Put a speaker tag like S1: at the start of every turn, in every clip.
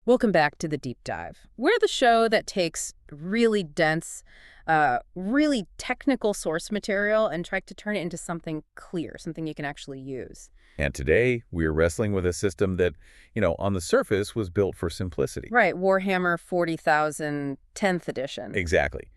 S1: Welcome back to The Deep Dive. We're the show that takes really dense, really technical source material and tries to turn it into something clear, something you can actually use.
S2: And today, we're wrestling with a system that, on the surface was built for simplicity.
S1: Right, Warhammer 40,000 10th edition.
S2: Exactly.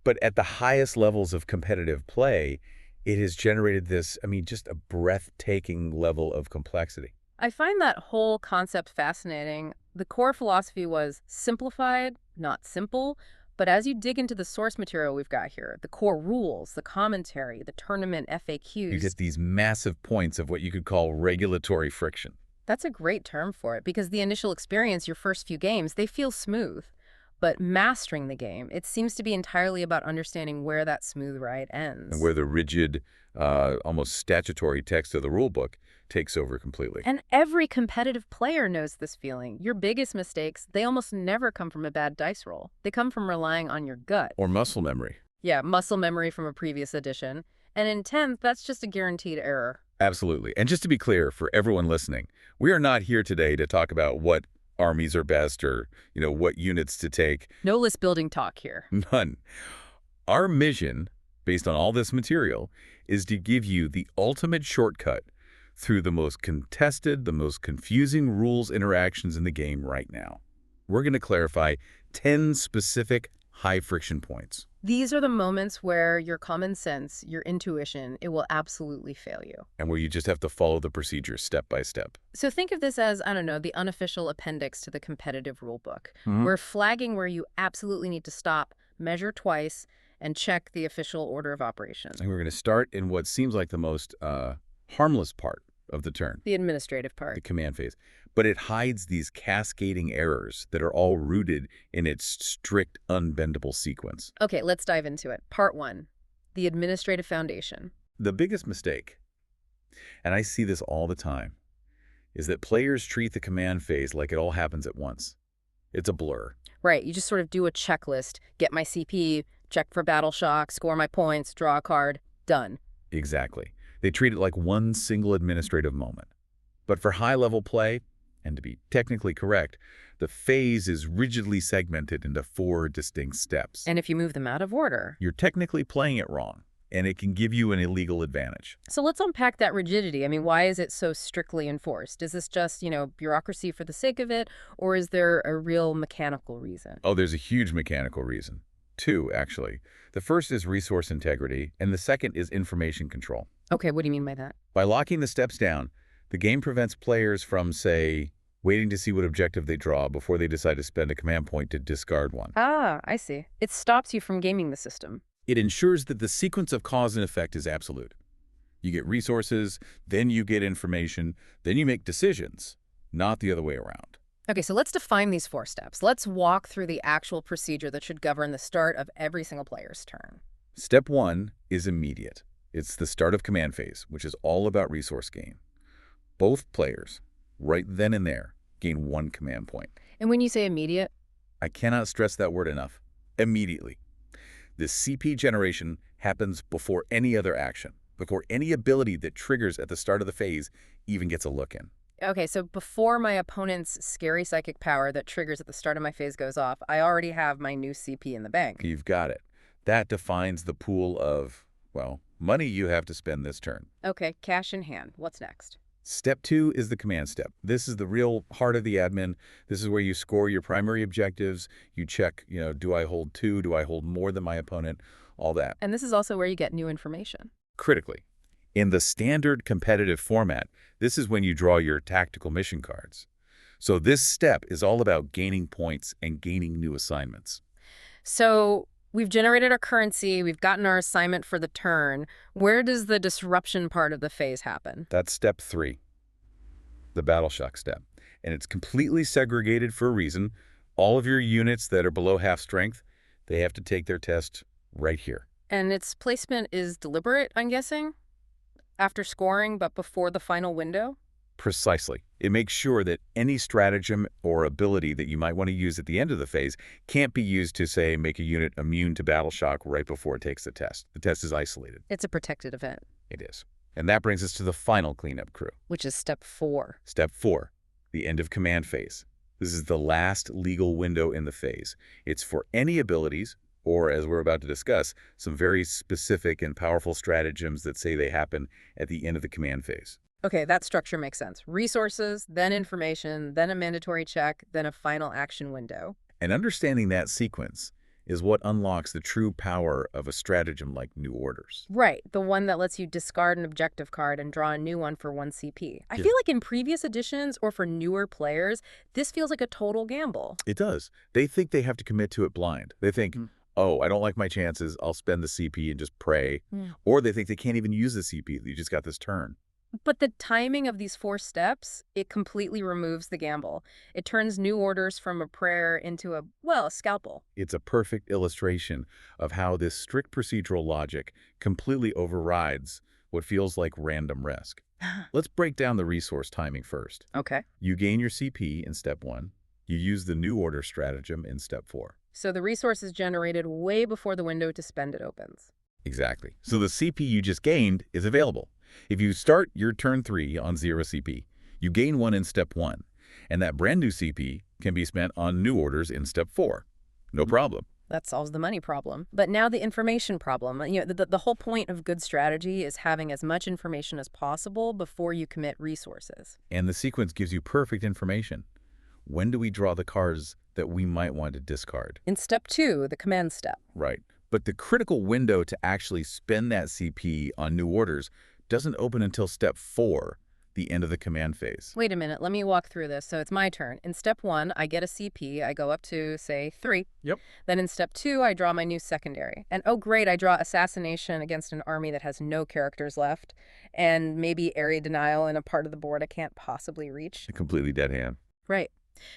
S2: But at the highest levels of competitive play, it has generated this, just a breathtaking level of complexity.
S1: I find that whole concept fascinating. The core philosophy was simplified, not simple, but as you dig into the source material we've got here, the core rules, the commentary, the tournament FAQs...
S2: You get these massive points of what you could call regulatory friction.
S1: That's a great term for it, because the initial experience, your first few games, they feel smooth. But mastering the game, it seems to be entirely about understanding where that smooth ride ends.
S2: And where the rigid, almost statutory text of the rulebook takes over completely.
S1: And every competitive player knows this feeling. Your biggest mistakes, they almost never come from a bad dice roll. They come from relying on your gut.
S2: Or muscle memory.
S1: Yeah, muscle memory from a previous edition. And in 10th, that's just a guaranteed error.
S2: Absolutely. And just to be clear, for everyone listening, we are not here today to talk about what armies are best or, what units to take.
S1: No list building talk here.
S2: None. Our mission, based on all this material, is to give you the ultimate shortcut through the most contested, the most confusing rules interactions in the game right now. We're going to clarify 10 specific high-friction points.
S1: These are the moments where your common sense, your intuition, it will absolutely fail you.
S2: And where you just have to follow the procedure step by step.
S1: So think of this as, the unofficial appendix to the competitive rulebook. We're flagging where you absolutely need to stop, measure twice, and check the official order of operations.
S2: And we're going to start in what seems like the most harmless part of the turn.
S1: The administrative part.
S2: The command phase. But it hides these cascading errors that are all rooted in its strict, unbendable sequence.
S1: Okay, let's dive into it. Part 1, the administrative foundation.
S2: The biggest mistake, and I see this all the time, is that players treat the command phase like it all happens at once. It's a blur.
S1: Right, you just sort of do a checklist, get my CP, check for battle shock, score my points, draw a card, done.
S2: Exactly. They treat it like one single administrative moment. But for high-level play, and to be technically correct, the phase is rigidly segmented into 4 distinct steps.
S1: And if you move them out of order,
S2: you're technically playing it wrong, and it can give you an illegal advantage.
S1: So let's unpack that rigidity. Why is it so strictly enforced? Is this just, bureaucracy for the sake of it, or is there a real mechanical reason?
S2: Oh, there's a huge mechanical reason. 2, actually. The first is resource integrity, and the second is information control.
S1: Okay, what do you mean by that?
S2: By locking the steps down, the game prevents players from, say, waiting to see what objective they draw before they decide to spend a command point to discard one.
S1: Ah, I see. It stops you from gaming the system.
S2: It ensures that the sequence of cause and effect is absolute. You get resources, then you get information, then you make decisions, not the other way around.
S1: Okay, so let's define these 4 steps. Let's walk through the actual procedure that should govern the start of every single player's turn.
S2: Step 1 is immediate. It's the start of command phase, which is all about resource gain. Both players, right then and there, gain 1 command point.
S1: And when you say immediate?
S2: I cannot stress that word enough. Immediately. This CP generation happens before any other action, before any ability that triggers at the start of the phase even gets a look in.
S1: Okay, so before my opponent's scary psychic power that triggers at the start of my phase goes off, I already have my new CP in the bank.
S2: You've got it. That defines the pool of, money you have to spend this turn.
S1: Okay, cash in hand. What's next?
S2: Step 2 is the command step. This is the real heart of the admin. This is where you score your primary objectives. You check, do I hold 2? Do I hold more than my opponent? All that.
S1: And this is also where you get new information.
S2: Critically, in the standard competitive format, this is when you draw your tactical mission cards. So this step is all about gaining points and gaining new assignments.
S1: So we've generated our currency, we've gotten our assignment for the turn. Where does the disruption part of the phase happen?
S2: That's step 3, the battle shock step. And it's completely segregated for a reason. All of your units that are below half strength, they have to take their test right here.
S1: And its placement is deliberate, I'm guessing? After scoring, but before the final window?
S2: Precisely. It makes sure that any stratagem or ability that you might want to use at the end of the phase can't be used to, say, make a unit immune to battle shock right before it takes the test. The test is isolated.
S1: It's a protected event.
S2: It is. And that brings us to the final cleanup crew.
S1: Which is step 4.
S2: Step 4, the end of command phase. This is the last legal window in the phase. It's for any abilities, or as we're about to discuss, some very specific and powerful stratagems that say they happen at the end of the command phase.
S1: Okay, that structure makes sense. Resources, then information, then a mandatory check, then a final action window.
S2: And understanding that sequence is what unlocks the true power of a stratagem like New Orders.
S1: Right, the one that lets you discard an objective card and draw a new one for 1 CP. I
S2: Yeah.
S1: feel like in previous editions or for newer players, this feels like a total gamble.
S2: It does. They think they have to commit to it blind. They think, oh, I don't like my chances, I'll spend the CP and just pray. Or they think they can't even use the CP, you just got this turn.
S1: But the timing of these 4 steps, it completely removes the gamble. It turns New Orders from a prayer into a scalpel.
S2: It's a perfect illustration of how this strict procedural logic completely overrides what feels like random risk. Let's break down the resource timing first.
S1: Okay.
S2: You gain your CP in step 1. You use the New Order stratagem in step 4.
S1: So the resource is generated way before the window to spend it opens.
S2: Exactly. So the CP you just gained is available. If you start your turn 3 on 0 CP, you gain 1 in step 1, and that brand new CP can be spent on New Orders in step 4. No problem.
S1: That solves the money problem. But now the information problem. The whole point of good strategy is having as much information as possible before you commit resources.
S2: And the sequence gives you perfect information. When do we draw the cards that we might want to discard?
S1: In step 2, the command step.
S2: Right. But the critical window to actually spend that CP on New Orders doesn't open until step 4, the end of the command phase.
S1: Wait a minute, let me walk through this. So it's my turn. In step 1, I get a CP. I go up to, say, 3.
S2: Yep.
S1: Then in step 2, I draw my new secondary. And oh great, I draw Assassination against an army that has no characters left. And maybe Area Denial in a part of the board I can't possibly reach.
S2: A completely dead hand.
S1: Right.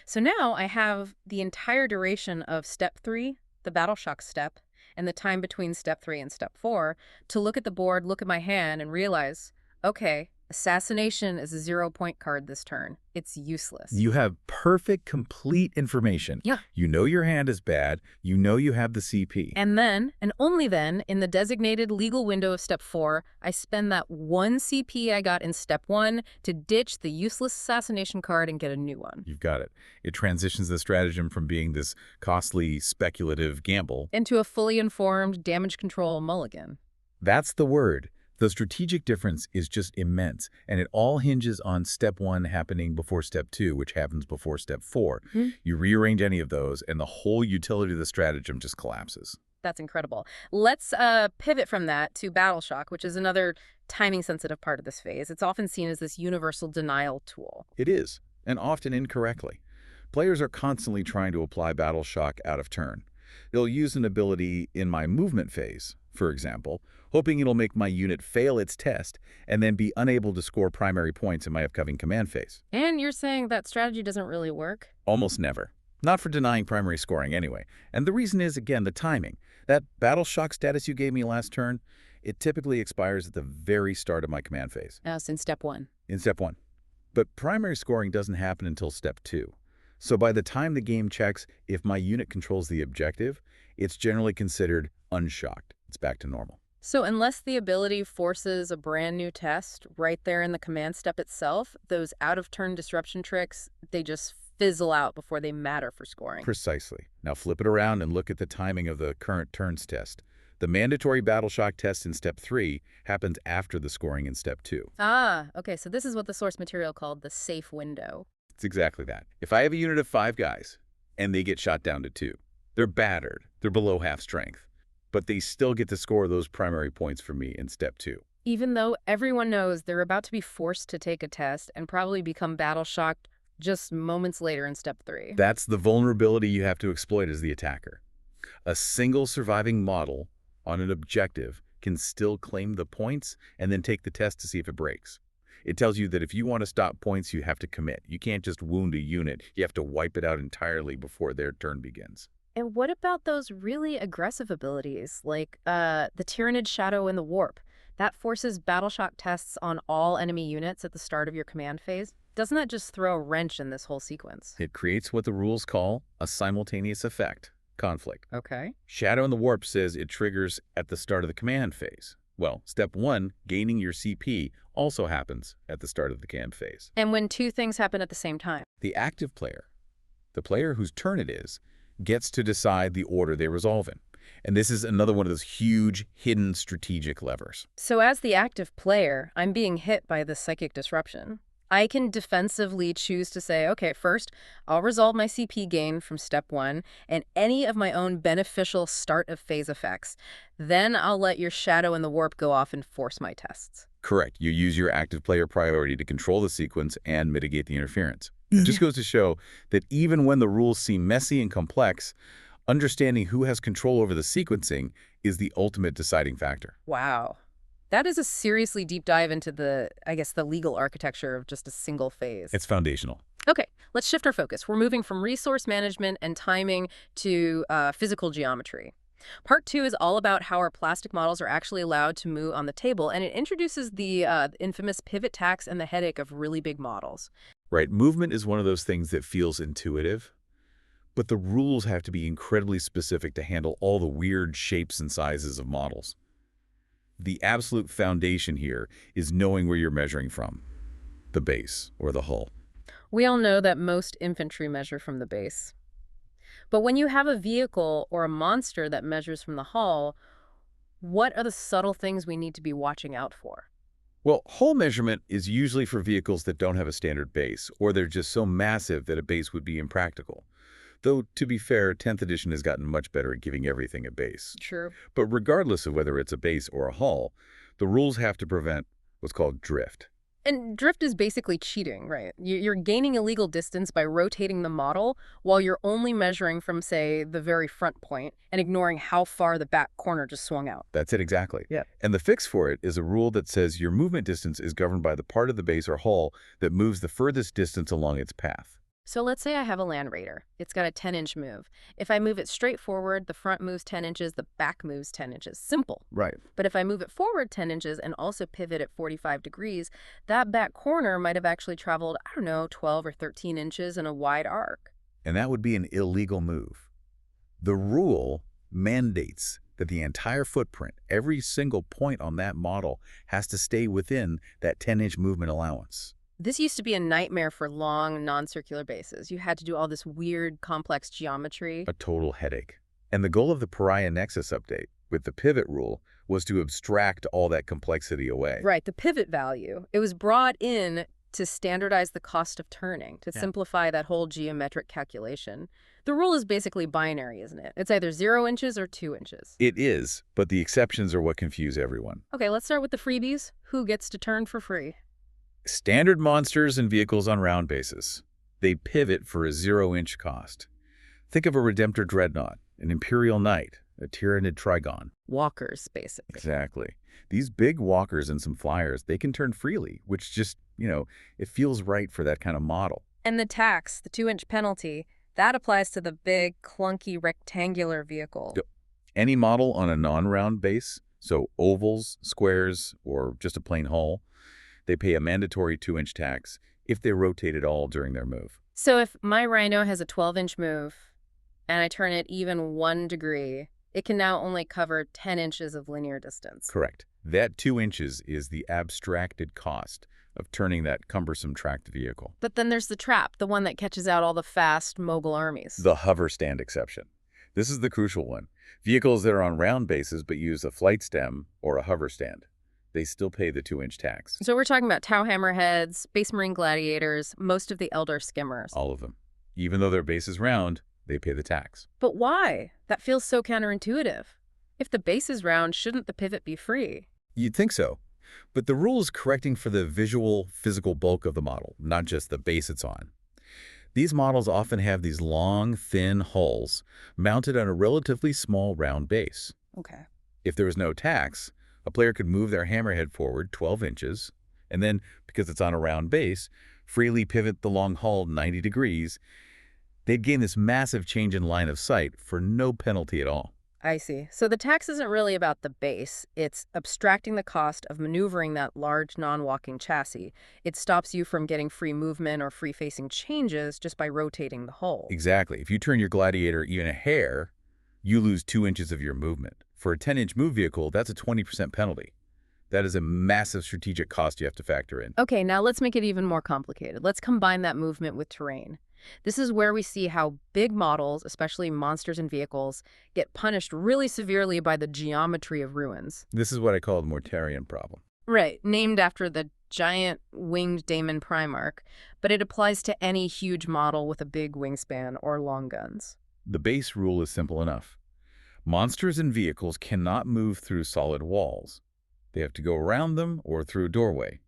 S1: So now I have the entire duration of step 3, the Battle Shock step, and the time between step 3 and step 4 to look at the board, look at my hand, and realize, okay, Assassination is a 0-point card this turn. It's useless.
S2: You have perfect, complete information.
S1: Yeah.
S2: You know your hand is bad. You know you have the CP.
S1: And then, and only then, in the designated legal window of step 4, I spend that 1 CP I got in step 1 to ditch the useless Assassination card and get a new one.
S2: You've got it. It transitions the stratagem from being this costly, speculative gamble
S1: Into a fully informed damage control mulligan.
S2: That's the word. The strategic difference is just immense, and it all hinges on step 1 happening before step 2, which happens before step 4. You rearrange any of those, and the whole utility of the stratagem just collapses.
S1: That's incredible. Let's pivot from that to Battle Shock, which is another timing-sensitive part of this phase. It's often seen as this universal denial tool.
S2: It is, and often incorrectly. Players are constantly trying to apply Battle Shock out of turn. They'll use an ability in my movement phase, for example, hoping it'll make my unit fail its test and then be unable to score primary points in my upcoming command phase.
S1: And you're saying that strategy doesn't really work?
S2: Almost never. Not for denying primary scoring anyway. And the reason is, again, the timing. That Battle Shock status you gave me last turn, it typically expires at the very start of my command phase.
S1: So in step 1.
S2: In step 1. But primary scoring doesn't happen until step 2. So by the time the game checks if my unit controls the objective, it's generally considered unshocked. It's back to normal.
S1: So unless the ability forces a brand new test right there in the command step itself, those out-of-turn disruption tricks, they just fizzle out before they matter for scoring.
S2: Precisely. Now flip it around and look at the timing of the current turns test. The mandatory Battle Shock test in step 3 happens after the scoring in step 2.
S1: Okay, so this is what the source material called the safe window.
S2: It's exactly that. If I have a unit of 5 guys and they get shot down to 2, they're battered, they're below half strength, but they still get to score those primary points for me in step 2.
S1: Even though everyone knows they're about to be forced to take a test and probably become battle shocked just moments later in step 3.
S2: That's the vulnerability you have to exploit as the attacker. A single surviving model on an objective can still claim the points and then take the test to see if it breaks. It tells you that if you want to stop points, you have to commit. You can't just wound a unit. You have to wipe it out entirely before their turn begins.
S1: And what about those really aggressive abilities, like the Tyrannid Shadow and the Warp? That forces Battle Shock tests on all enemy units at the start of your command phase. Doesn't that just throw a wrench in this whole sequence?
S2: It creates what the rules call a simultaneous effect, conflict.
S1: Okay.
S2: Shadow and the Warp says it triggers at the start of the command phase. Well, step 1, gaining your CP, also happens at the start of the command phase.
S1: And when two things happen at the same time?
S2: The active player The player whose turn it is gets to decide the order they resolve in. And this is another one of those huge, hidden strategic levers.
S1: So as the active player, I'm being hit by this psychic disruption. I can defensively choose to say, okay, first, I'll resolve my CP gain from step 1 and any of my own beneficial start of phase effects. Then I'll let your shadow and the warp go off and force my tests.
S2: Correct. You use your active player priority to control the sequence and mitigate the interference. It just goes to show that even when the rules seem messy and complex, understanding who has control over the sequencing is the ultimate deciding factor.
S1: Wow. That is a seriously deep dive into the legal architecture of just a single phase.
S2: It's foundational.
S1: Okay, let's shift our focus. We're moving from resource management and timing to physical geometry. Part 2 is all about how our plastic models are actually allowed to move on the table, and it introduces the infamous pivot tax and the headache of really big models.
S2: Right. Movement is one of those things that feels intuitive, but the rules have to be incredibly specific to handle all the weird shapes and sizes of models. The absolute foundation here is knowing where you're measuring from, the base or the hull.
S1: We all know that most infantry measure from the base. But when you have a vehicle or a monster that measures from the hull, what are the subtle things we need to be watching out for?
S2: Well, hull measurement is usually for vehicles that don't have a standard base, or they're just so massive that a base would be impractical. Though, to be fair, 10th edition has gotten much better at giving everything a base.
S1: True.
S2: But regardless of whether it's a base or a hull, the rules have to prevent what's called drift.
S1: And drift is basically cheating, right? You're gaining illegal distance by rotating the model while you're only measuring from, say, the very front point and ignoring how far the back corner just swung out.
S2: That's it exactly.
S1: Yeah.
S2: And the fix for it is a rule that says your movement distance is governed by the part of the base or hull that moves the furthest distance along its path.
S1: So let's say I have a Land Raider. It's got a 10-inch move. If I move it straight forward, the front moves 10 inches, the back moves 10 inches. Simple.
S2: Right.
S1: But if I move it forward 10 inches and also pivot at 45 degrees, that back corner might have actually traveled, 12 or 13 inches in a wide arc.
S2: And that would be an illegal move. The rule mandates that the entire footprint, every single point on that model, has to stay within that 10-inch movement allowance.
S1: This used to be a nightmare for long, non-circular bases. You had to do all this weird, complex geometry.
S2: A total headache. And the goal of the Pariah Nexus update, with the pivot rule, was to abstract all that complexity away.
S1: Right, the pivot value. It was brought in to standardize the cost of turning, to simplify that whole geometric calculation. The rule is basically binary, isn't it? It's either 0 inches or 2 inches.
S2: It is, but the exceptions are what confuse everyone.
S1: Okay, let's start with the freebies. Who gets to turn for free?
S2: Standard monsters and vehicles on round bases. They pivot for a 0-inch cost. Think of a Redemptor Dreadnought, an Imperial Knight, a Tyranid Trigon.
S1: Walkers, basically.
S2: Exactly. These big walkers and some flyers, they can turn freely, which just, it feels right for that kind of model.
S1: And the tax, the 2-inch penalty, that applies to the big, clunky, rectangular vehicle.
S2: Any model on a non-round base, so ovals, squares, or just a plain hull, they pay a mandatory 2-inch tax if they rotate at all during their move.
S1: So if my Rhino has a 12-inch move and I turn it even 1 degree, it can now only cover 10 inches of linear distance.
S2: Correct. That 2 inches is the abstracted cost of turning that cumbersome tracked vehicle.
S1: But then there's the trap, the one that catches out all the fast, mobile armies.
S2: The hover stand exception. This is the crucial one. Vehicles that are on round bases but use a flight stem or a hover stand, they still pay the 2-inch tax.
S1: So we're talking about Tau Hammerheads, Space Marine Gladiators, most of the Eldar Skimmers.
S2: All of them. Even though their base is round, they pay the tax.
S1: But why? That feels so counterintuitive. If the base is round, shouldn't the pivot be free?
S2: You'd think so. But the rule is correcting for the visual, physical bulk of the model, not just the base it's on. These models often have these long, thin hulls mounted on a relatively small round base.
S1: Okay.
S2: If there was no tax, a player could move their hammerhead forward 12 inches, and then, because it's on a round base, freely pivot the long hull 90 degrees. They'd gain this massive change in line of sight for no penalty at all.
S1: I see. So the tax isn't really about the base. It's abstracting the cost of maneuvering that large non-walking chassis. It stops you from getting free movement or free-facing changes just by rotating the hull.
S2: Exactly. If you turn your Gladiator even a hair, you lose 2 inches of your movement. For a 10-inch move vehicle, that's a 20% penalty. That is a massive strategic cost you have to factor in.
S1: Okay, now let's make it even more complicated. Let's combine that movement with terrain. This is where we see how big models, especially monsters and vehicles, get punished really severely by the geometry of ruins.
S2: This is what I call the Mortarion problem.
S1: Right, named after the giant winged daemon Primarch, but it applies to any huge model with a big wingspan or long guns.
S2: The base rule is simple enough. Monsters and vehicles cannot move through solid walls. They have to go around them or through a doorway.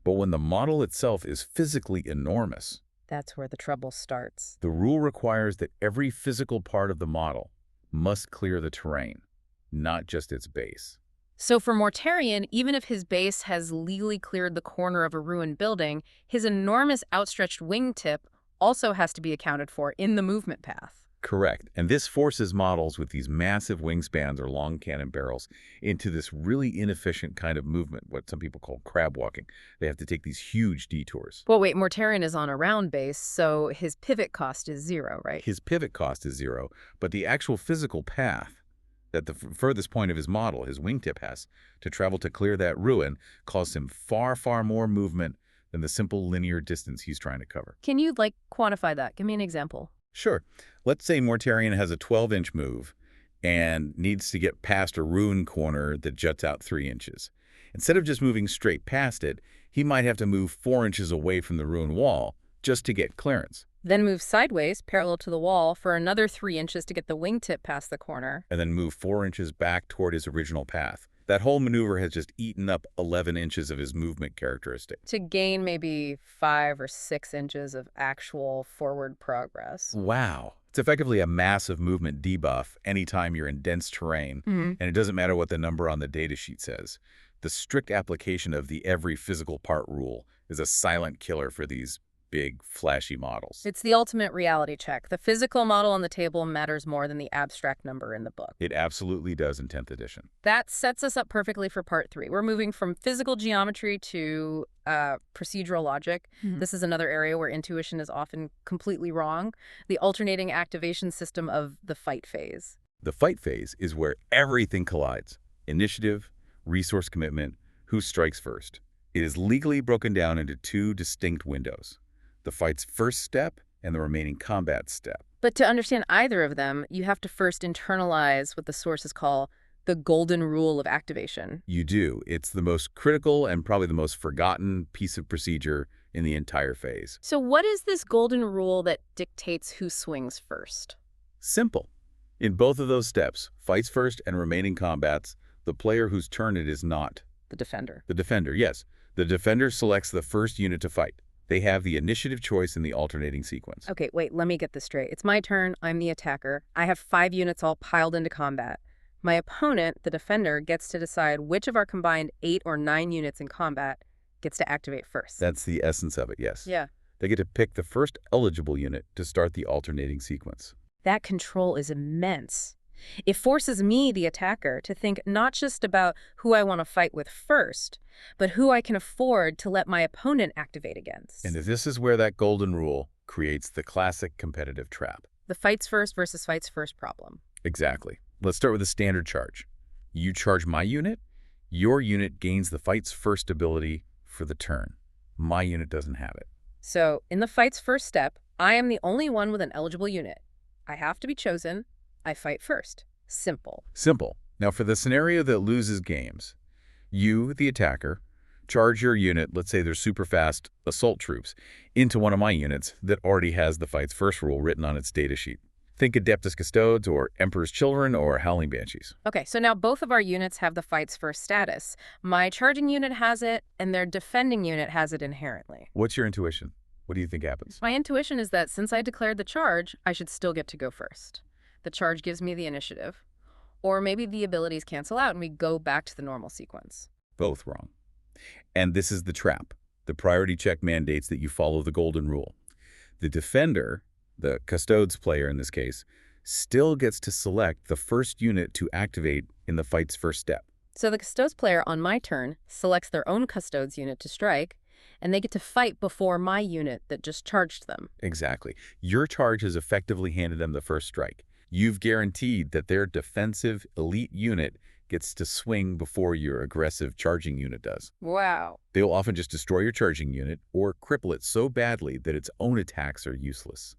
S2: But when the model itself is physically enormous,
S1: That's where the trouble starts.
S2: the rule requires that every physical part of the model must clear the terrain, not just its base.
S1: So for Mortarion, even if his base has legally cleared the corner of a ruined building, his enormous outstretched wingtip also has to be accounted for in the movement path.
S2: Correct. And this forces models with these massive wingspans or long cannon barrels into this really inefficient kind of movement, what some people call crab walking. They have to take these huge detours.
S1: Well, wait, Mortarion is on a round base, so his pivot cost is 0, right?
S2: His pivot cost is 0, but the actual physical path that the furthest point of his model, his wingtip, has to travel to clear that ruin costs him far, far more movement than the simple linear distance he's trying to cover.
S1: Can you, quantify that? Give me an example.
S2: Sure. Let's say Mortarion has a 12-inch move and needs to get past a ruin corner that juts out 3 inches. Instead of just moving straight past it, he might have to move 4 inches away from the ruin wall just to get clearance.
S1: Then move sideways, parallel to the wall, for another 3 inches to get the wingtip past the corner.
S2: And then move 4 inches back toward his original path. That whole maneuver has just eaten up 11 inches of his movement characteristic.
S1: To gain maybe 5 or 6 inches of actual forward progress.
S2: Wow. It's effectively a massive movement debuff anytime you're in dense terrain, and it doesn't matter what the number on the datasheet says. The strict application of the every physical part rule is a silent killer for these big, flashy models.
S1: It's the ultimate reality check. The physical model on the table matters more than the abstract number in the book.
S2: It absolutely does in 10th edition.
S1: That sets us up perfectly for part 3. We're moving from physical geometry to procedural logic. This is another area where intuition is often completely wrong. The alternating activation system of the fight phase.
S2: The fight phase is where everything collides. Initiative, resource commitment, who strikes first. It is legally broken down into 2 distinct windows: the fight's first step and the remaining combat step.
S1: But to understand either of them, you have to first internalize what the sources call the golden rule of activation.
S2: You do. It's the most critical and probably the most forgotten piece of procedure in the entire phase.
S1: So what is this golden rule that dictates who swings first?
S2: Simple. In both of those steps, fights first and remaining combats, the player whose turn it is not.
S1: The defender.
S2: The defender, yes. The defender selects the first unit to fight. They have the initiative choice in the alternating sequence.
S1: Okay, wait, let me get this straight. It's my turn. I'm the attacker. I have 5 units all piled into combat. My opponent, the defender, gets to decide which of our combined 8 or 9 units in combat gets to activate first.
S2: That's the essence of it, yes.
S1: Yeah.
S2: They get to pick the first eligible unit to start the alternating sequence.
S1: That control is immense. It forces me, the attacker, to think not just about who I want to fight with first, but who I can afford to let my opponent activate against.
S2: And this is where that golden rule creates the classic competitive trap.
S1: The fights first versus fights first problem.
S2: Exactly. Let's start with a standard charge. You charge my unit, your unit gains the fights first ability for the turn. My unit doesn't have it.
S1: So, in the fights first step, I am the only one with an eligible unit. I have to be chosen. I fight first. Simple.
S2: Simple. Now for the scenario that loses games, you, the attacker, charge your unit, let's say they're super fast assault troops, into one of my units that already has the fights first rule written on its datasheet. Think Adeptus Custodes or Emperor's Children or Howling Banshees.
S1: Okay, so now both of our units have the fights first status. My charging unit has it, and their defending unit has it inherently.
S2: What's your intuition? What do you think happens?
S1: My intuition is that since I declared the charge, I should still get to go first. The charge gives me the initiative. Or maybe the abilities cancel out and we go back to the normal sequence.
S2: Both wrong. And this is the trap. The priority check mandates that you follow the golden rule. The defender, the Custodes player in this case, still gets to select the first unit to activate in the fight's first step.
S1: So the Custodes player on my turn selects their own Custodes unit to strike, and they get to fight before my unit that just charged them.
S2: Exactly. Your charge has effectively handed them the first strike. You've guaranteed that their defensive elite unit gets to swing before your aggressive charging unit does.
S1: Wow.
S2: They'll often just destroy your charging unit or cripple it so badly that its own attacks are useless.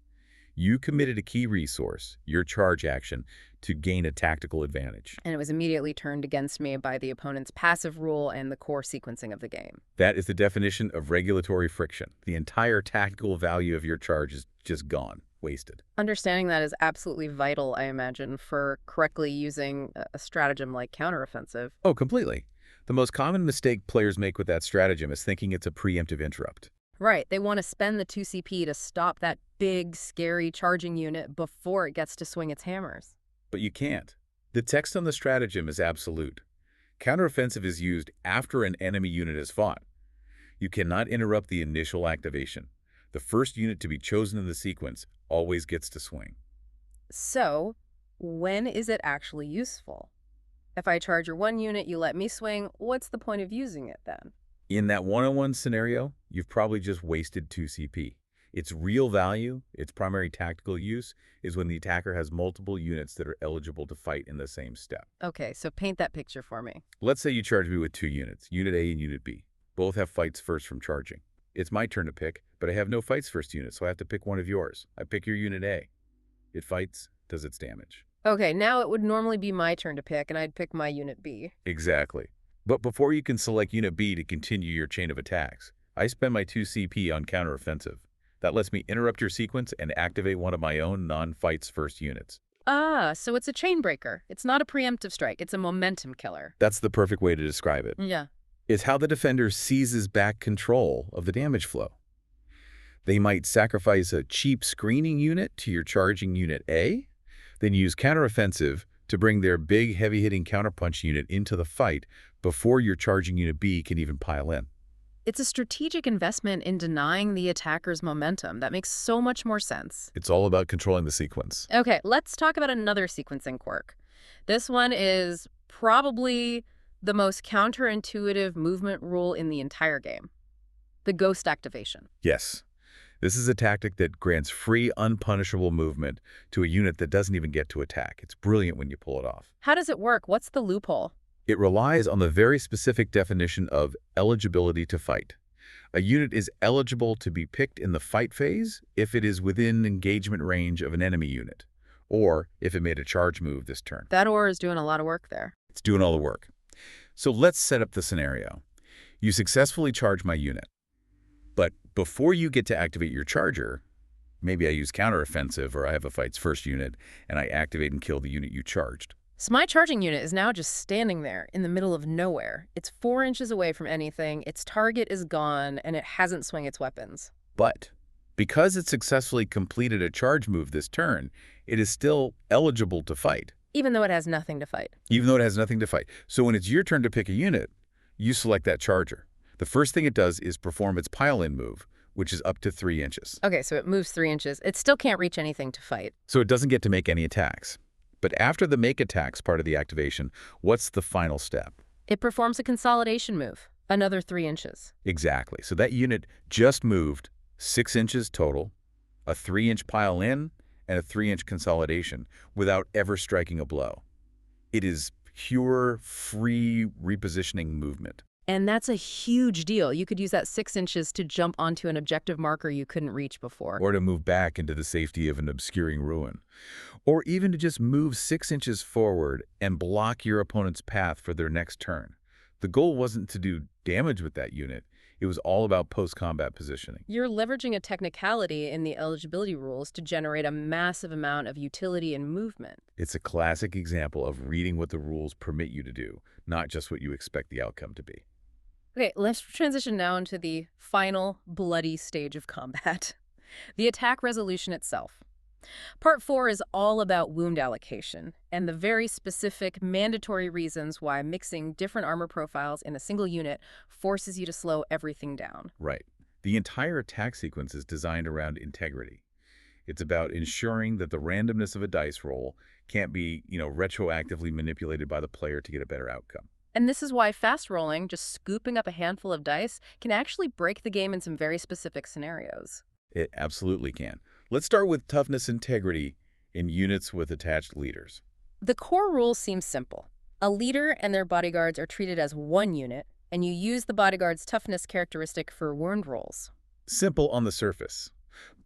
S2: You committed a key resource, your charge action, to gain a tactical advantage.
S1: And it was immediately turned against me by the opponent's passive rule and the core sequencing of the game.
S2: That is the definition of regulatory friction. The entire tactical value of your charge is just gone, wasted.
S1: Understanding that is absolutely vital, I imagine, for correctly using a stratagem like counteroffensive.
S2: Oh, completely. The most common mistake players make with that stratagem is thinking it's a preemptive interrupt.
S1: Right, they want to spend the 2 CP to stop that big, scary charging unit before it gets to swing its hammers.
S2: But you can't. The text on the stratagem is absolute. Counteroffensive is used after an enemy unit has fought. You cannot interrupt the initial activation. The first unit to be chosen in the sequence always gets to swing.
S1: So, when is it actually useful? If I charge your 1 unit, you let me swing, what's the point of using it then?
S2: In that one-on-one scenario, you've probably just wasted 2 CP. Its real value, its primary tactical use, is when the attacker has multiple units that are eligible to fight in the same step.
S1: Okay, so paint that picture for me.
S2: Let's say you charge me with 2 units, Unit A and Unit B. Both have fights first from charging. It's my turn to pick, but I have no fights first unit, so I have to pick one of yours. I pick your Unit A. It fights, does its damage.
S1: Okay, now it would normally be my turn to pick, and I'd pick my Unit B.
S2: Exactly. But before you can select Unit B to continue your chain of attacks, I spend my 2 CP on counteroffensive. That lets me interrupt your sequence and activate one of my own non-fights first units.
S1: Ah, so it's a chain breaker. It's not a preemptive strike. It's a momentum killer.
S2: That's the perfect way to describe it.
S1: Yeah.
S2: It's how the defender seizes back control of the damage flow. They might sacrifice a cheap screening unit to your charging Unit A, then use counteroffensive to bring their big, heavy-hitting counterpunch unit into the fight before your charging Unit B can even pile in.
S1: It's a strategic investment in denying the attacker's momentum. That makes so much more sense.
S2: It's all about controlling the sequence.
S1: Okay, let's talk about another sequencing quirk. This one is probably the most counterintuitive movement rule in the entire game. The ghost activation.
S2: Yes. This is a tactic that grants free, unpunishable movement to a unit that doesn't even get to attack. It's brilliant when you pull it off.
S1: How does it work? What's the loophole?
S2: It relies on the very specific definition of eligibility to fight. A unit is eligible to be picked in the fight phase if it is within engagement range of an enemy unit, or if it made a charge move this turn.
S1: That or is doing a lot of work there.
S2: It's doing all the work. So let's set up the scenario. You successfully charge my unit, but before you get to activate your charger, maybe I use counteroffensive or I have a fights first unit and I activate and kill the unit you charged.
S1: So my charging unit is now just standing there in the middle of nowhere. It's 4 inches away from anything, its target is gone, and it hasn't swung its weapons.
S2: But because it successfully completed a charge move this turn, it is still eligible to fight.
S1: Even though it has nothing to fight.
S2: Even though it has nothing to fight. So when it's your turn to pick a unit, you select that charger. The first thing it does is perform its pile-in move, which is up to 3 inches.
S1: Okay, so it moves 3 inches. It still can't reach anything to fight.
S2: So it doesn't get to make any attacks. But after the make attacks part of the activation, what's the final step?
S1: It performs a consolidation move, another 3 inches.
S2: Exactly. So that unit just moved 6 inches total, a 3-inch pile-in, and a 3-inch consolidation without ever striking a blow. It is pure, free repositioning movement.
S1: And that's a huge deal. You could use that 6 inches to jump onto an objective marker you couldn't reach before.
S2: Or to move back into the safety of an obscuring ruin. Or even to just move 6 inches forward and block your opponent's path for their next turn. The goal wasn't to do damage with that unit. It was all about post-combat positioning.
S1: You're leveraging a technicality in the eligibility rules to generate a massive amount of utility and movement.
S2: It's a classic example of reading what the rules permit you to do, not just what you expect the outcome to be.
S1: Okay, let's transition now into the final bloody stage of combat, the attack resolution itself. Part 4 is all about wound allocation and the very specific mandatory reasons why mixing different armor profiles in a single unit forces you to slow everything down.
S2: Right. The entire attack sequence is designed around integrity. It's about ensuring that the randomness of a dice roll can't be, retroactively manipulated by the player to get a better outcome.
S1: And this is why fast rolling, just scooping up a handful of dice, can actually break the game in some very specific scenarios.
S2: It absolutely can. Let's start with toughness integrity in units with attached leaders.
S1: The core rules seem simple. A leader and their bodyguards are treated as one unit, and you use the bodyguard's toughness characteristic for wound rolls.
S2: Simple on the surface.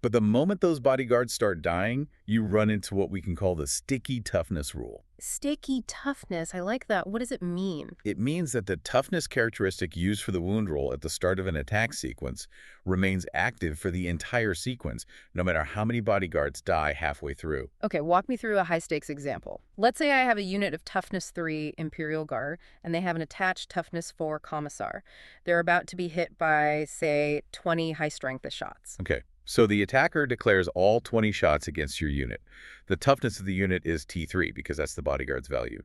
S2: But the moment those bodyguards start dying, you run into what we can call the sticky toughness rule.
S1: Sticky toughness, I like that. What does it mean?
S2: It means that the toughness characteristic used for the wound roll at the start of an attack sequence remains active for the entire sequence, no matter how many bodyguards die halfway through.
S1: Okay, walk me through a high-stakes example. Let's say I have a unit of Toughness 3 Imperial Guard, and they have an attached Toughness 4 Commissar. They're about to be hit by, say, 20 high-strength shots.
S2: Okay, so the attacker declares all 20 shots against your unit. The toughness of the unit is T3 because that's the bodyguard's value.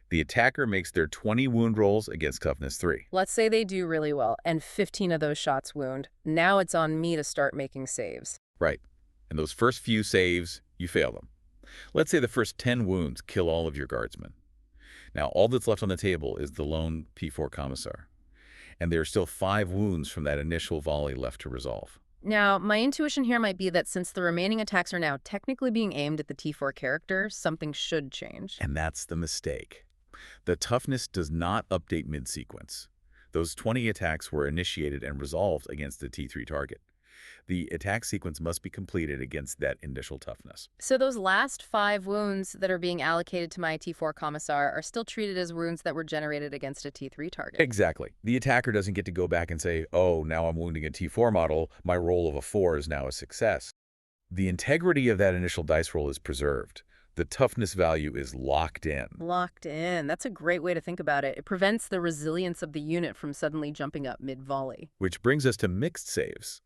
S2: The attacker makes their 20 wound rolls against toughness 3.
S1: Let's say they do really well, and 15 of those shots wound. Now it's on me to start making saves.
S2: Right. And those first few saves, you fail them. Let's say the first 10 wounds kill all of your guardsmen. Now all that's left on the table is the lone P4 Commissar. And there are still 5 wounds from that initial volley left to resolve.
S1: Now, my intuition here might be that since the remaining attacks are now technically being aimed at the T4 character, something should change.
S2: And that's the mistake. The toughness does not update mid-sequence. Those 20 attacks were initiated and resolved against the T3 target. The attack sequence must be completed against that initial toughness.
S1: So those last 5 wounds that are being allocated to my T4 Commissar are still treated as wounds that were generated against a T3 target.
S2: Exactly. The attacker doesn't get to go back and say, oh, now I'm wounding a T4 model, my roll of a 4 is now a success. The integrity of that initial dice roll is preserved. The toughness value is locked in.
S1: Locked in. That's a great way to think about it. It prevents the resilience of the unit from suddenly jumping up mid-volley.
S2: Which brings us to mixed saves.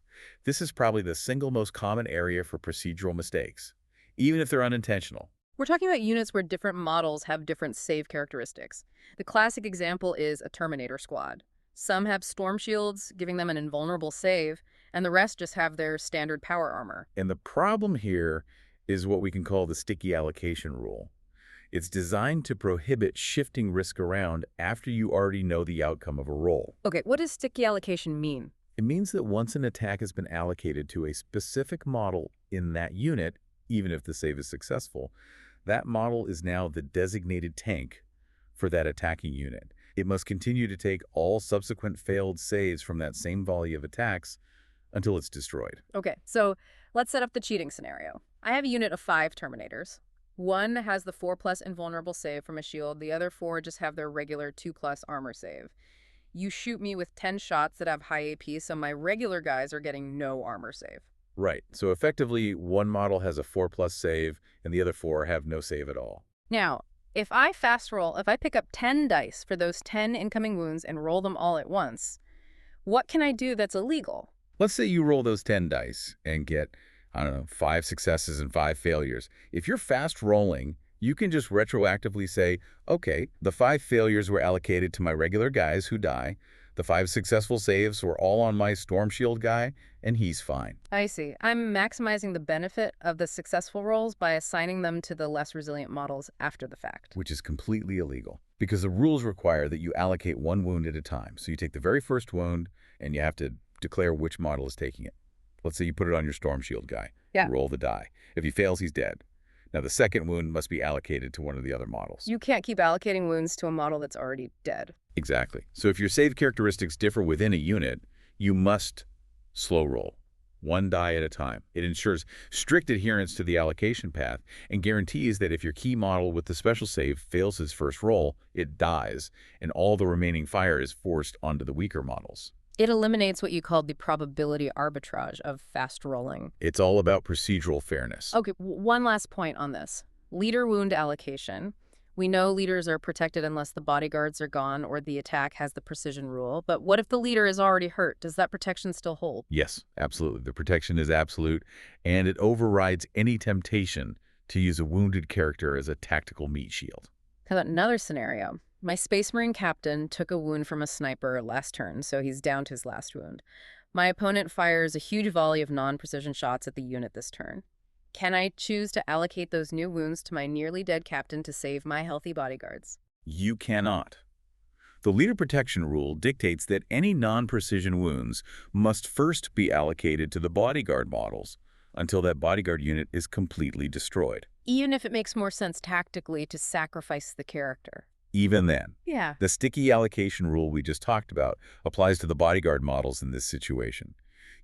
S2: This is probably the single most common area for procedural mistakes, even if they're unintentional.
S1: We're talking about units where different models have different save characteristics. The classic example is a Terminator squad. Some have storm shields, giving them an invulnerable save, and the rest just have their standard power armor.
S2: And the problem here is what we can call the sticky allocation rule. It's designed to prohibit shifting risk around after you already know the outcome of a roll.
S1: Okay, what does sticky allocation mean?
S2: It means that once an attack has been allocated to a specific model in that unit, even if the save is successful, that model is now the designated tank for that attacking unit. It must continue to take all subsequent failed saves from that same volley of attacks until it's destroyed.
S1: Okay, so let's set up the cheating scenario. I have a unit of 5 Terminators. One has the 4+ invulnerable save from a shield. The other 4 just have their regular 2+ armor save. You shoot me with 10 shots that have high AP, so my regular guys are getting no armor save.
S2: Right. So effectively, one model has a 4+ save, and the other 4 have no save at all.
S1: Now, if I pick up 10 dice for those 10 incoming wounds and roll them all at once, what can I do that's illegal?
S2: Let's say you roll those 10 dice and get, 5 successes and 5 failures. If you're fast rolling, you can just retroactively say, okay, the 5 failures were allocated to my regular guys who die. The 5 successful saves were all on my Storm Shield guy, and he's fine.
S1: I see. I'm maximizing the benefit of the successful rolls by assigning them to the less resilient models after the fact.
S2: Which is completely illegal, because the rules require that you allocate 1 wound at a time. So you take the very first wound, and you have to declare which model is taking it. Let's say you put it on your Storm Shield guy.
S1: Yeah.
S2: Roll the die. If he fails, he's dead. Now, the second wound must be allocated to one of the other models.
S1: You can't keep allocating wounds to a model that's already dead.
S2: Exactly. So if your save characteristics differ within a unit, you must slow roll, 1 die at a time. It ensures strict adherence to the allocation path and guarantees that if your key model with the special save fails his first roll, it dies, and all the remaining fire is forced onto the weaker models.
S1: It eliminates what you called the probability arbitrage of fast rolling.
S2: It's all about procedural fairness.
S1: Okay, one last point on this. Leader wound allocation. We know leaders are protected unless the bodyguards are gone or the attack has the precision rule, but what if the leader is already hurt? Does that protection still hold?
S2: Yes, absolutely. The protection is absolute, and it overrides any temptation to use a wounded character as a tactical meat shield.
S1: How about another scenario? My Space Marine captain took a wound from a sniper last turn, so he's down to his last wound. My opponent fires a huge volley of non-precision shots at the unit this turn. Can I choose to allocate those new wounds to my nearly dead captain to save my healthy bodyguards?
S2: You cannot. The leader protection rule dictates that any non-precision wounds must first be allocated to the bodyguard models until that bodyguard unit is completely destroyed.
S1: Even if it makes more sense tactically to sacrifice the character.
S2: Even then,
S1: Yeah.
S2: the sticky allocation rule we just talked about applies to the bodyguard models in this situation.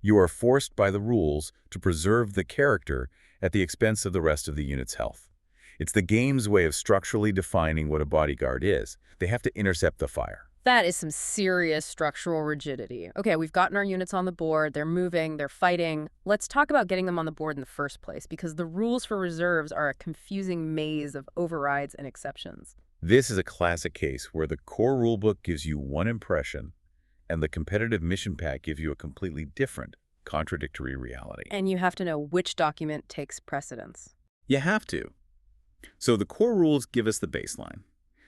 S2: You are forced by the rules to preserve the character at the expense of the rest of the unit's health. It's the game's way of structurally defining what a bodyguard is. They have to intercept the fire.
S1: That is some serious structural rigidity. Okay, we've gotten our units on the board, they're moving, they're fighting. Let's talk about getting them on the board in the first place, because the rules for reserves are a confusing maze of overrides and exceptions.
S2: This is a classic case where the core rulebook gives you one impression, and the competitive mission pack gives you a completely different, contradictory reality.
S1: And you have to know which document takes precedence.
S2: You have to. So the core rules give us the baseline.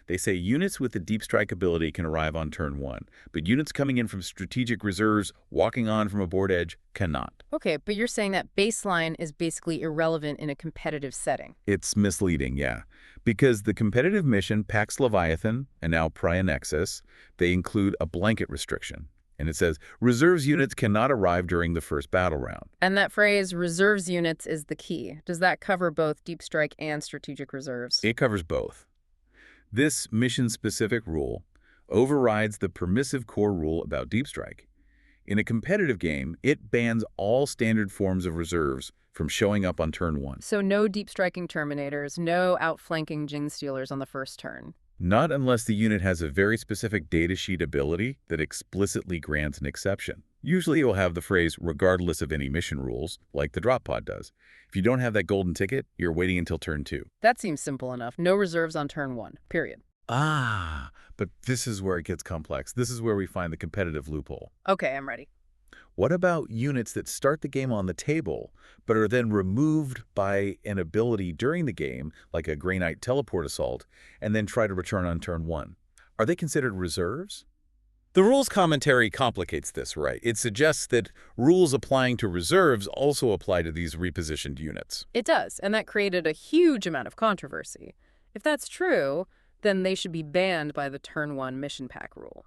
S2: They say units with the deep strike ability can arrive on turn 1, but units coming in from strategic reserves, walking on from a board edge, cannot.
S1: Okay, but you're saying that baseline is basically irrelevant in a competitive setting.
S2: It's misleading, yeah. Because the competitive mission Pax Leviathan, and now Nexus, they include a blanket restriction. And it says, reserves units cannot arrive during the first battle round.
S1: And that phrase, reserves units, is the key. Does that cover both deep strike and strategic reserves?
S2: It covers both. This mission-specific rule overrides the permissive core rule about deep strike. In a competitive game, it bans all standard forms of reserves from showing up on turn 1.
S1: So no deep striking Terminators, no outflanking Jinn Stealers on the first turn.
S2: Not unless the unit has a very specific datasheet ability that explicitly grants an exception. Usually it will have the phrase, regardless of any mission rules, like the drop pod does. If you don't have that golden ticket, you're waiting until turn 2.
S1: That seems simple enough. No reserves on turn 1, period.
S2: But this is where it gets complex. This is where we find the competitive loophole.
S1: Okay, I'm ready.
S2: What about units that start the game on the table, but are then removed by an ability during the game, like a Grey Knight teleport assault, and then try to return on turn 1? Are they considered reserves? The rules commentary complicates this, right? It suggests that rules applying to reserves also apply to these repositioned units.
S1: It does, and that created a huge amount of controversy. If that's true, then they should be banned by the turn 1 mission pack rule.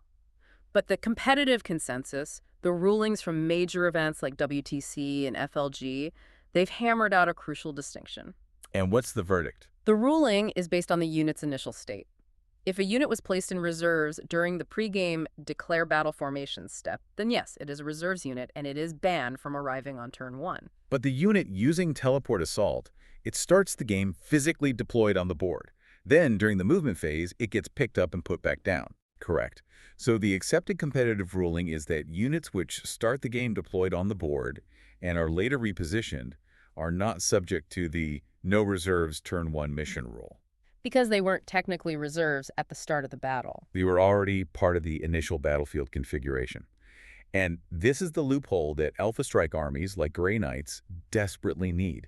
S1: But the competitive consensus, the rulings from major events like WTC and FLG, they've hammered out a crucial distinction.
S2: And what's the verdict?
S1: The ruling is based on the unit's initial state. If a unit was placed in reserves during the pre-game declare battle formation step, then yes, it is a reserves unit and it is banned from arriving on turn 1.
S2: But the unit using teleport assault, it starts the game physically deployed on the board. Then, during the movement phase, it gets picked up and put back down. Correct. So the accepted competitive ruling is that units which start the game deployed on the board and are later repositioned are not subject to the no reserves turn 1 mission rule.
S1: Because they weren't technically reserves at the start of the battle.
S2: They were already part of the initial battlefield configuration. And this is the loophole that Alpha Strike armies, like Grey Knights, desperately need.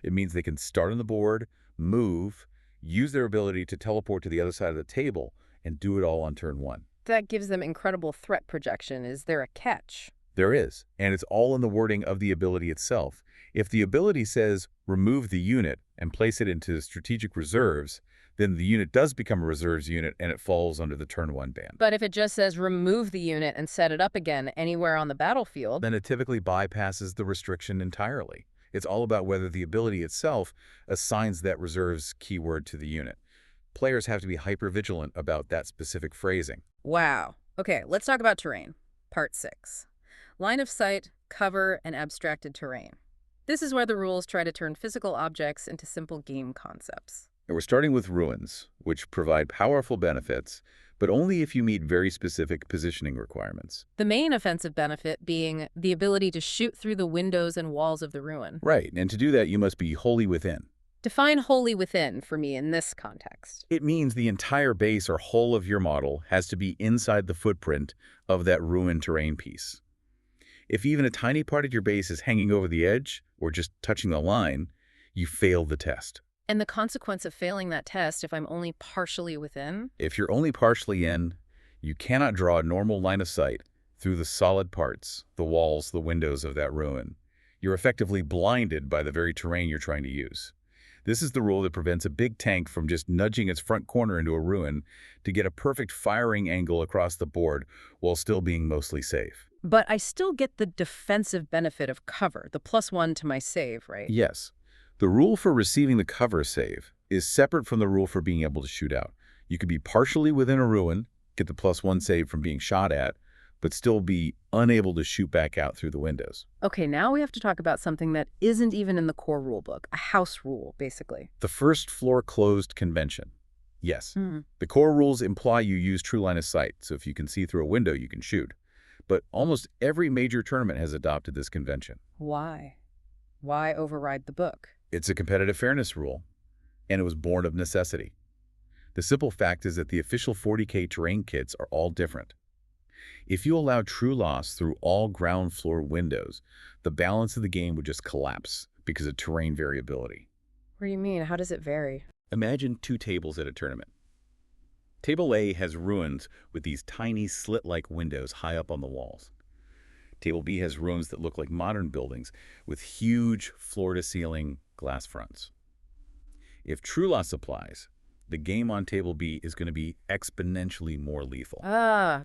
S2: It means they can start on the board, move, use their ability to teleport to the other side of the table, and do it all on turn 1.
S1: That gives them incredible threat projection. Is there a catch?
S2: There is, and it's all in the wording of the ability itself. If the ability says, remove the unit and place it into strategic reserves, then the unit does become a reserves unit and it falls under the turn 1 ban.
S1: But if it just says remove the unit and set it up again anywhere on the battlefield,
S2: then it typically bypasses the restriction entirely. It's all about whether the ability itself assigns that reserves keyword to the unit. Players have to be hyper-vigilant about that specific phrasing.
S1: Wow. Okay, let's talk about terrain. Part 6. Line of sight, cover, and abstracted terrain. This is where the rules try to turn physical objects into simple game concepts.
S2: And we're starting with ruins, which provide powerful benefits, but only if you meet very specific positioning requirements.
S1: The main offensive benefit being the ability to shoot through the windows and walls of the ruin.
S2: Right, and to do that you must be wholly within.
S1: Define wholly within for me in this context.
S2: It means the entire base or whole of your model has to be inside the footprint of that ruined terrain piece. If even a tiny part of your base is hanging over the edge or just touching the line, you failed the test.
S1: And the consequence of failing that test if I'm only partially within?
S2: If you're only partially in, you cannot draw a normal line of sight through the solid parts, the walls, the windows of that ruin. You're effectively blinded by the very terrain you're trying to use. This is the rule that prevents a big tank from just nudging its front corner into a ruin to get a perfect firing angle across the board while still being mostly safe.
S1: But I still get the defensive benefit of cover, the +1 to my save, right?
S2: Yes. The rule for receiving the cover save is separate from the rule for being able to shoot out. You could be partially within a ruin, get the +1 save from being shot at, but still be unable to shoot back out through the windows.
S1: Okay, now we have to talk about something that isn't even in the core rulebook, a house rule, basically.
S2: The first floor closed convention. Yes,
S1: Hmm.
S2: the core rules imply you use true line of sight, so if you can see through a window, you can shoot. But almost every major tournament has adopted this convention.
S1: Why? Why override the book?
S2: It's a competitive fairness rule, and it was born of necessity. The simple fact is that the official 40k terrain kits are all different. If you allow true loss through all ground floor windows, the balance of the game would just collapse because of terrain variability.
S1: What do you mean? How does it vary?
S2: Imagine 2 tables at a tournament. Table A has ruins with these tiny slit-like windows high up on the walls. Table B has ruins that look like modern buildings with huge floor-to-ceiling glass fronts. If true loss applies, the game on Table B is going to be exponentially more lethal.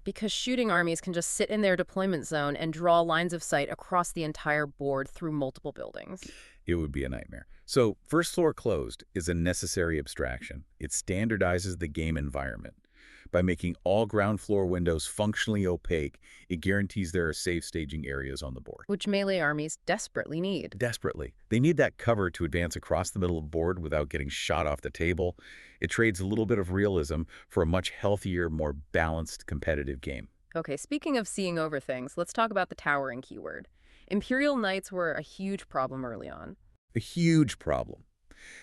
S1: Because shooting armies can just sit in their deployment zone and draw lines of sight across the entire board through multiple buildings.
S2: It would be a nightmare. So, first floor closed is a necessary abstraction. It standardizes the game environment. By making all ground floor windows functionally opaque, it guarantees there are safe staging areas on the board.
S1: Which melee armies desperately need.
S2: Desperately. They need that cover to advance across the middle of the board without getting shot off the table. It trades a little bit of realism for a much healthier, more balanced, competitive game.
S1: Okay, speaking of seeing over things, let's talk about the towering keyword. Imperial Knights were a huge problem early on.
S2: A huge problem.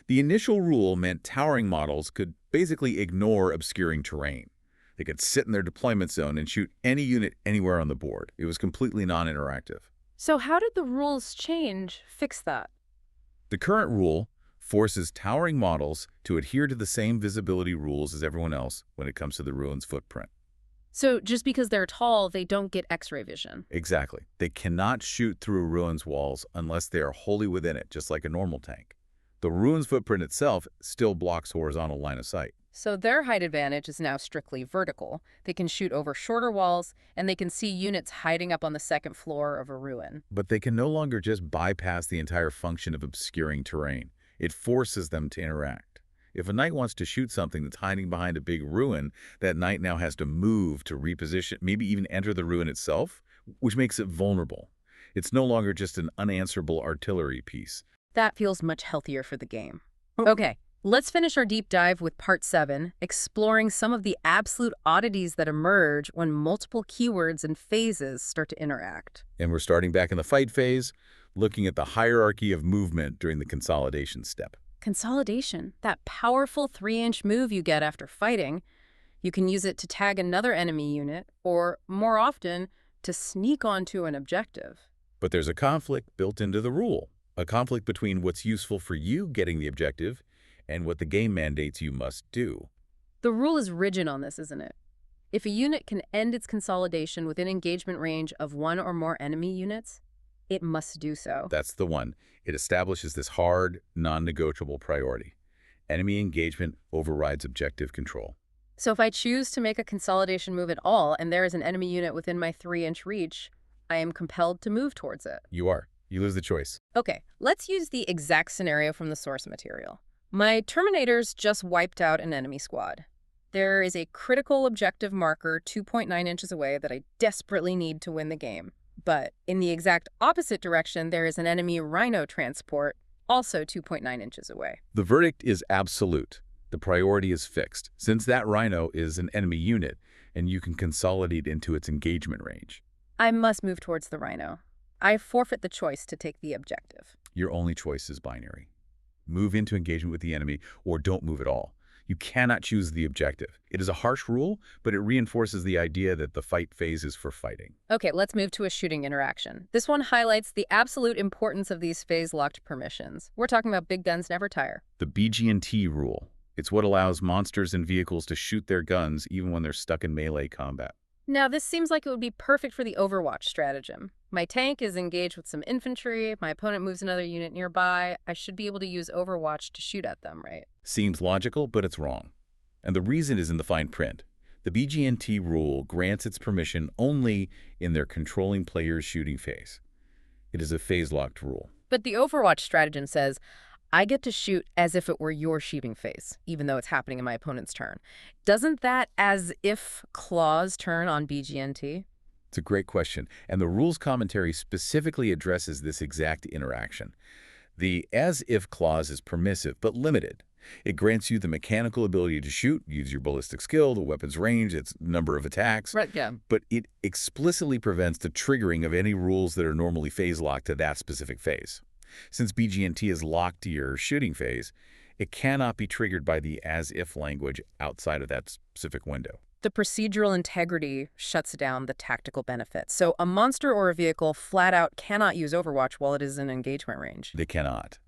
S2: The initial rule meant towering models could basically ignore obscuring terrain. They could sit in their deployment zone and shoot any unit anywhere on the board. It was completely non-interactive.
S1: So how did the rules fix that?
S2: The current rule forces towering models to adhere to the same visibility rules as everyone else when it comes to the ruin's footprint.
S1: So just because they're tall, they don't get X-ray vision.
S2: Exactly. They cannot shoot through a ruin's walls unless they are wholly within it, just like a normal tank. The ruin's footprint itself still blocks horizontal line of sight.
S1: So their height advantage is now strictly vertical. They can shoot over shorter walls, and they can see units hiding up on the second floor of a ruin.
S2: But they can no longer just bypass the entire function of obscuring terrain. It forces them to interact. If a knight wants to shoot something that's hiding behind a big ruin, that knight now has to move to reposition, maybe even enter the ruin itself, which makes it vulnerable. It's no longer just an unanswerable artillery piece.
S1: That feels much healthier for the game. Okay, let's finish our deep dive with Part 7, exploring some of the absolute oddities that emerge when multiple keywords and phases start to interact.
S2: And we're starting back in the fight phase, looking at the hierarchy of movement during the consolidation step.
S1: Consolidation, that powerful 3-inch move you get after fighting. You can use it to tag another enemy unit, or, more often, to sneak onto an objective.
S2: But there's a conflict built into the rule. A conflict between what's useful for you getting the objective and what the game mandates you must do.
S1: The rule is rigid on this, isn't it? If a unit can end its consolidation within engagement range of one or more enemy units, it must do so.
S2: That's the one. It establishes this hard, non-negotiable priority. Enemy engagement overrides objective control.
S1: So if I choose to make a consolidation move at all and there is an enemy unit within my 3-inch reach, I am compelled to move towards it.
S2: You are. You lose the choice.
S1: Okay, let's use the exact scenario from the source material. My Terminators just wiped out an enemy squad. There is a critical objective marker 2.9 inches away that I desperately need to win the game. But in the exact opposite direction, there is an enemy Rhino transport, also 2.9 inches away.
S2: The verdict is absolute. The priority is fixed, since that Rhino is an enemy unit, and you can consolidate into its engagement range.
S1: I must move towards the Rhino. I forfeit the choice to take the objective.
S2: Your only choice is binary. Move into engagement with the enemy, or don't move at all. You cannot choose the objective. It is a harsh rule, but it reinforces the idea that the fight phase is for fighting.
S1: Okay, let's move to a shooting interaction. This one highlights the absolute importance of these phase-locked permissions. We're talking about big guns never tire.
S2: The BG&T rule. It's what allows monsters and vehicles to shoot their guns even when they're stuck in melee combat.
S1: Now, this seems like it would be perfect for the Overwatch stratagem. My tank is engaged with some infantry, my opponent moves another unit nearby, I should be able to use Overwatch to shoot at them, right?
S2: Seems logical, but it's wrong. And the reason is in the fine print. The BG&T rule grants its permission only in their controlling player's shooting phase. It is a phase-locked rule.
S1: But the Overwatch stratagem says, I get to shoot as if it were your shooting phase, even though it's happening in my opponent's turn. Doesn't that as if clause turn on BGNT?
S2: It's a great question, and the rules commentary specifically addresses this exact interaction. The as-if clause is permissive but limited. It grants you the mechanical ability to shoot, use your ballistic skill, the weapon's range, its number of attacks,
S1: Right, yeah.
S2: but it explicitly prevents the triggering of any rules that are normally phase-locked to that specific phase. Since BGNT is locked to your shooting phase, it cannot be triggered by the as-if language outside of that specific window.
S1: The procedural integrity shuts down the tactical benefit. So a monster or a vehicle flat out cannot use Overwatch while it is in engagement range.
S2: They cannot.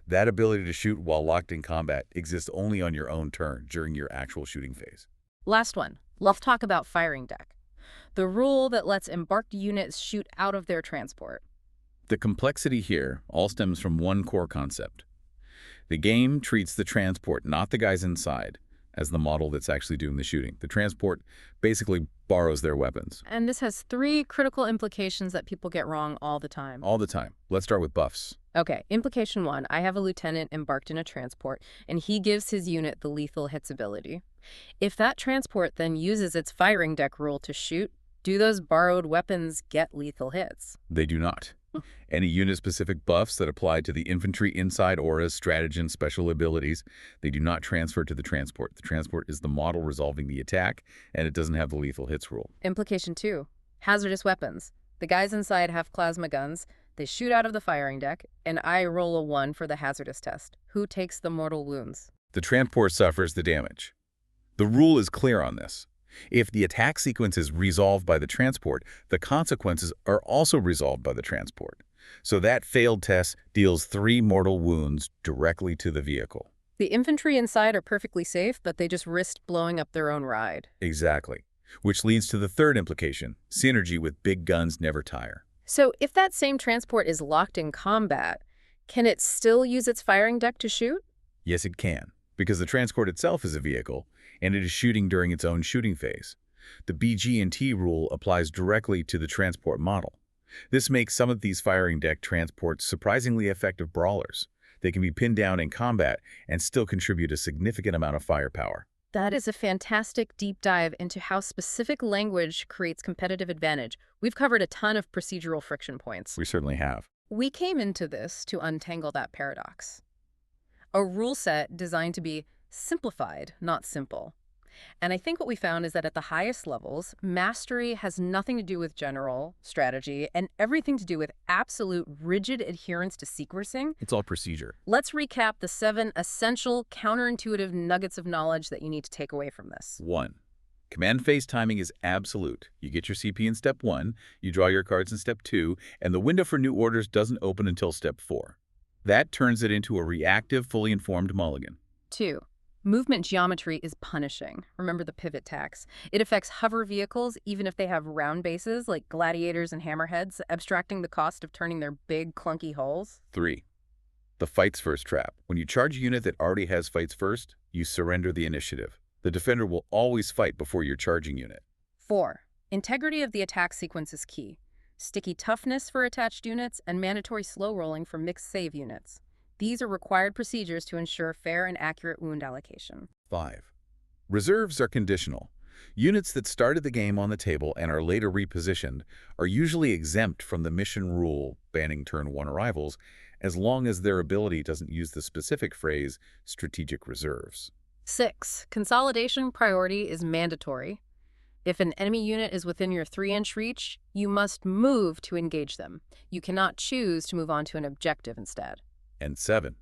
S2: That ability to shoot while locked in combat exists only on your own turn during your actual shooting phase.
S1: Last one. Let's talk about firing deck. The rule that lets embarked units shoot out of their transport.
S2: The complexity here all stems from one core concept. The game treats the transport, not the guys inside, as the model that's actually doing the shooting. The transport basically borrows their weapons.
S1: And this has 3 critical implications that people get wrong all the time.
S2: All the time. Let's start with buffs.
S1: Okay, implication 1. I have a lieutenant embarked in a transport, and he gives his unit the lethal hits ability. If that transport then uses its firing deck rule to shoot, do those borrowed weapons get lethal hits?
S2: They do not. Any unit-specific buffs that apply to the infantry inside auras, stratagem, special abilities, they do not transfer to the transport. The transport is the model resolving the attack, and it doesn't have the lethal hits rule.
S1: Implication 2. Hazardous weapons. The guys inside have plasma guns. They shoot out of the firing deck, and I roll a 1 for the hazardous test. Who takes the mortal wounds?
S2: The transport suffers the damage. The rule is clear on this. If the attack sequence is resolved by the transport, the consequences are also resolved by the transport. So that failed test deals 3 mortal wounds directly to the vehicle.
S1: The infantry inside are perfectly safe, but they just risked blowing up their own ride.
S2: Exactly. Which leads to the third implication. Synergy with big guns never tire.
S1: So if that same transport is locked in combat, can it still use its firing deck to shoot?
S2: Yes, it can, because the transport itself is a vehicle, and it is shooting during its own shooting phase. The BG&T rule applies directly to the transport model. This makes some of these firing deck transports surprisingly effective brawlers. They can be pinned down in combat and still contribute a significant amount of firepower.
S1: That is a fantastic deep dive into how specific language creates competitive advantage. We've covered a ton of procedural friction points.
S2: We certainly have.
S1: We came into this to untangle that paradox. A rule set designed to be simplified, not simple. And I think what we found is that at the highest levels, mastery has nothing to do with general strategy and everything to do with absolute rigid adherence to sequencing.
S2: It's all procedure.
S1: Let's recap the 7 essential counterintuitive nuggets of knowledge that you need to take away from this.
S2: 1. Command phase timing is absolute. You get your CP in step 1, you draw your cards in step 2, and the window for new orders doesn't open until step 4. That turns it into a reactive, fully informed mulligan.
S1: 2. Movement geometry is punishing. Remember the pivot tax. It affects hover vehicles even if they have round bases like gladiators and hammerheads, abstracting the cost of turning their big, clunky hulls.
S2: 3. The Fights First trap. When you charge a unit that already has Fights First, you surrender the initiative. The defender will always fight before your charging unit.
S1: 4. Integrity of the attack sequence is key. Sticky toughness for attached units and mandatory slow rolling for mixed save units. These are required procedures to ensure fair and accurate wound allocation.
S2: 5. Reserves are conditional. Units that started the game on the table and are later repositioned are usually exempt from the mission rule banning turn 1 arrivals as long as their ability doesn't use the specific phrase strategic reserves.
S1: 6. Consolidation priority is mandatory. If an enemy unit is within your 3-inch reach, you must move to engage them. You cannot choose to move on to an objective instead.
S2: And 7.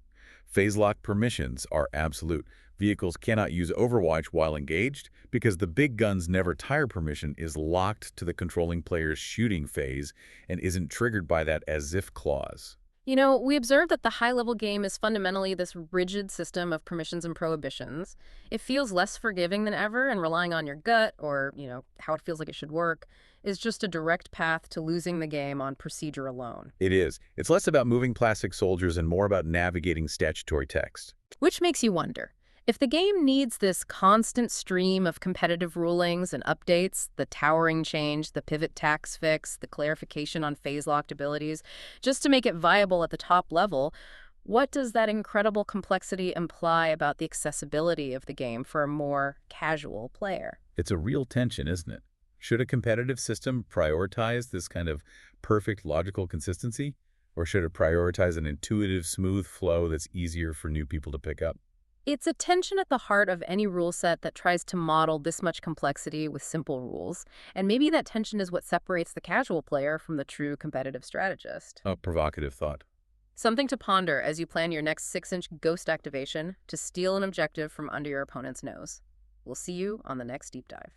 S2: Phase lock permissions are absolute. Vehicles cannot use Overwatch while engaged because the big guns never tire permission is locked to the controlling player's shooting phase and isn't triggered by that as-if clause.
S1: You know, we observe that the high-level game is fundamentally this rigid system of permissions and prohibitions. It feels less forgiving than ever, and relying on your gut, or, how it feels like it should work, is just a direct path to losing the game on procedure alone.
S2: It is. It's less about moving plastic soldiers and more about navigating statutory text.
S1: Which makes you wonder, if the game needs this constant stream of competitive rulings and updates, the towering change, the pivot tax fix, the clarification on phase-locked abilities, just to make it viable at the top level, What does that incredible complexity imply about the accessibility of the game for a more casual player?
S2: It's a real tension, isn't it? Should a competitive system prioritize this kind of perfect logical consistency? Or should it prioritize an intuitive, smooth flow that's easier for new people to pick up?
S1: It's a tension at the heart of any rule set that tries to model this much complexity with simple rules, and maybe that tension is what separates the casual player from the true competitive strategist.
S2: A provocative thought.
S1: Something to ponder as you plan your next 6-inch ghost activation to steal an objective from under your opponent's nose. We'll see you on the next deep dive.